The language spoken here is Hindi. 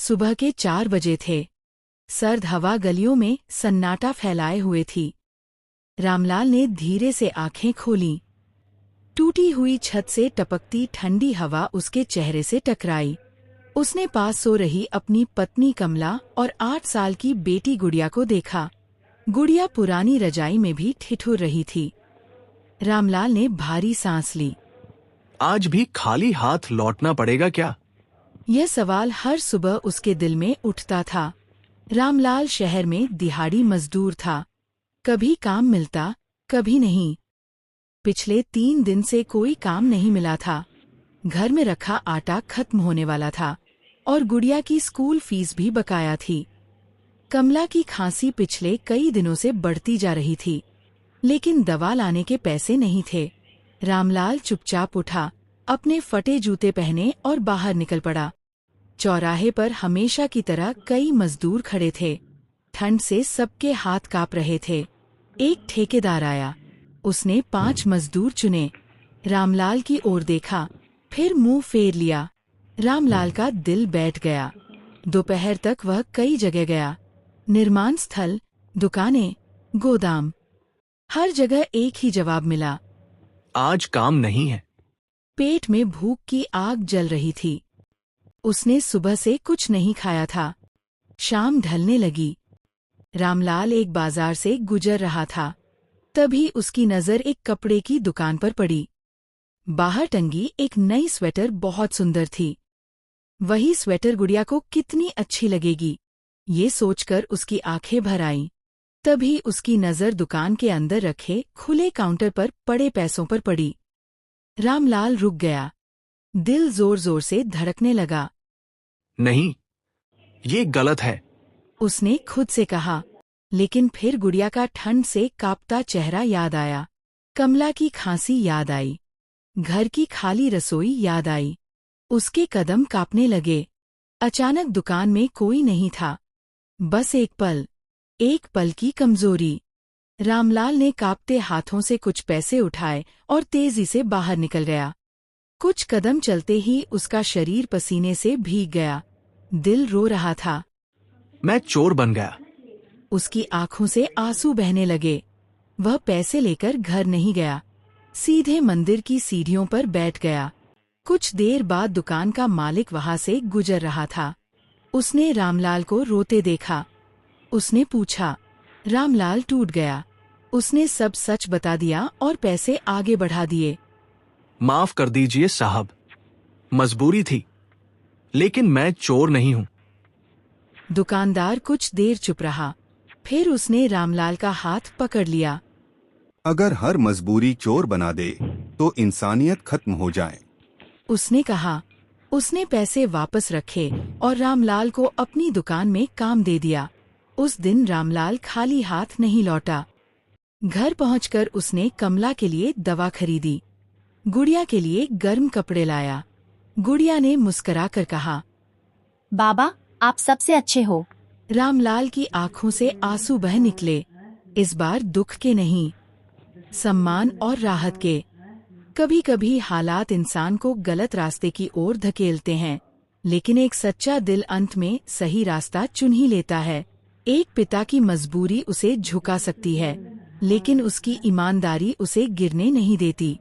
सुबह के 4 बजे थे। सर्द हवा गलियों में सन्नाटा फैलाए हुए थी। रामलाल ने धीरे से आंखें खोलीं। टूटी हुई छत से टपकती ठंडी हवा उसके चेहरे से टकराई। उसने पास सो रही अपनी पत्नी कमला और 8 साल की बेटी गुड़िया को देखा। गुड़िया पुरानी रजाई में भी ठिठुर रही थी। रामलाल ने भारी सांस ली। आज भी खाली हाथ लौटना पड़ेगा क्या? यह सवाल हर सुबह उसके दिल में उठता था। रामलाल शहर में दिहाड़ी मजदूर था। कभी काम मिलता, कभी नहीं। पिछले 3 दिन से कोई काम नहीं मिला था। घर में रखा आटा खत्म होने वाला था और गुड़िया की स्कूल फीस भी बकाया थी। कमला की खांसी पिछले कई दिनों से बढ़ती जा रही थी, लेकिन दवा लाने के पैसे नहीं थे। रामलाल चुपचाप उठा, अपने फटे जूते पहने और बाहर निकल पड़ा। चौराहे पर हमेशा की तरह कई मजदूर खड़े थे। ठंड से सबके हाथ कांप रहे थे। एक ठेकेदार आया। उसने 5 मजदूर चुने। रामलाल की ओर देखा, फिर मुंह फेर लिया। रामलाल का दिल बैठ गया। दोपहर तक वह कई जगह गया। निर्माण स्थल, दुकानें, गोदाम, हर जगह एक ही जवाब मिला, आज काम नहीं है। पेट में भूख की आग जल रही थी। उसने सुबह से कुछ नहीं खाया था। शाम ढलने लगी। रामलाल एक बाजार से गुजर रहा था। तभी उसकी नजर एक कपड़े की दुकान पर पड़ी। बाहर टंगी एक नई स्वेटर बहुत सुंदर थी। वही स्वेटर गुड़िया को कितनी अच्छी लगेगी, ये सोचकर उसकी आंखें भर आईं। तभी उसकी नजर दुकान के अंदर रखे खुले काउंटर पर पड़े पैसों पर पड़ी। रामलाल रुक गया। दिल जोर जोर से धड़कने लगा। नहीं, ये गलत है, उसने खुद से कहा। लेकिन फिर गुड़िया का ठंड से कांपता चेहरा याद आया। कमला की खांसी याद आई। घर की खाली रसोई याद आई। उसके कदम कांपने लगे। अचानक दुकान में कोई नहीं था। बस एक पल की कमजोरी। रामलाल ने कांपते हाथों से कुछ पैसे उठाए और तेजी से बाहर निकल गया। कुछ कदम चलते ही उसका शरीर पसीने से भीग गया। दिल रो रहा था। मैं चोर बन गया। उसकी आंखों से आंसू बहने लगे। वह पैसे लेकर घर नहीं गया, सीधे मंदिर की सीढ़ियों पर बैठ गया। कुछ देर बाद दुकान का मालिक वहां से गुजर रहा था। उसने रामलाल को रोते देखा। उसने पूछा। रामलाल टूट गया। उसने सब सच बता दिया और पैसे आगे बढ़ा दिए। माफ कर दीजिए साहब, मजबूरी थी, लेकिन मैं चोर नहीं हूं। दुकानदार कुछ देर चुप रहा। फिर उसने रामलाल का हाथ पकड़ लिया। अगर हर मजबूरी चोर बना दे तो इंसानियत खत्म हो जाए, उसने कहा। उसने पैसे वापस रखे और रामलाल को अपनी दुकान में काम दे दिया। उस दिन रामलाल खाली हाथ नहीं लौटा। घर पहुंचकर उसने कमला के लिए दवा खरीदी। गुड़िया के लिए गर्म कपड़े लाया। गुड़िया ने मुस्कुराकर कहा, बाबा, आप सबसे अच्छे हो। रामलाल की आंखों से आंसू बह निकले। इस बार दुख के नहीं, सम्मान और राहत के। कभी कभी हालात इंसान को गलत रास्ते की ओर धकेलते हैं, लेकिन एक सच्चा दिल अंत में सही रास्ता चुन ही लेता है। एक पिता की मजबूरी उसे झुका सकती है, लेकिन उसकी ईमानदारी उसे गिरने नहीं देती।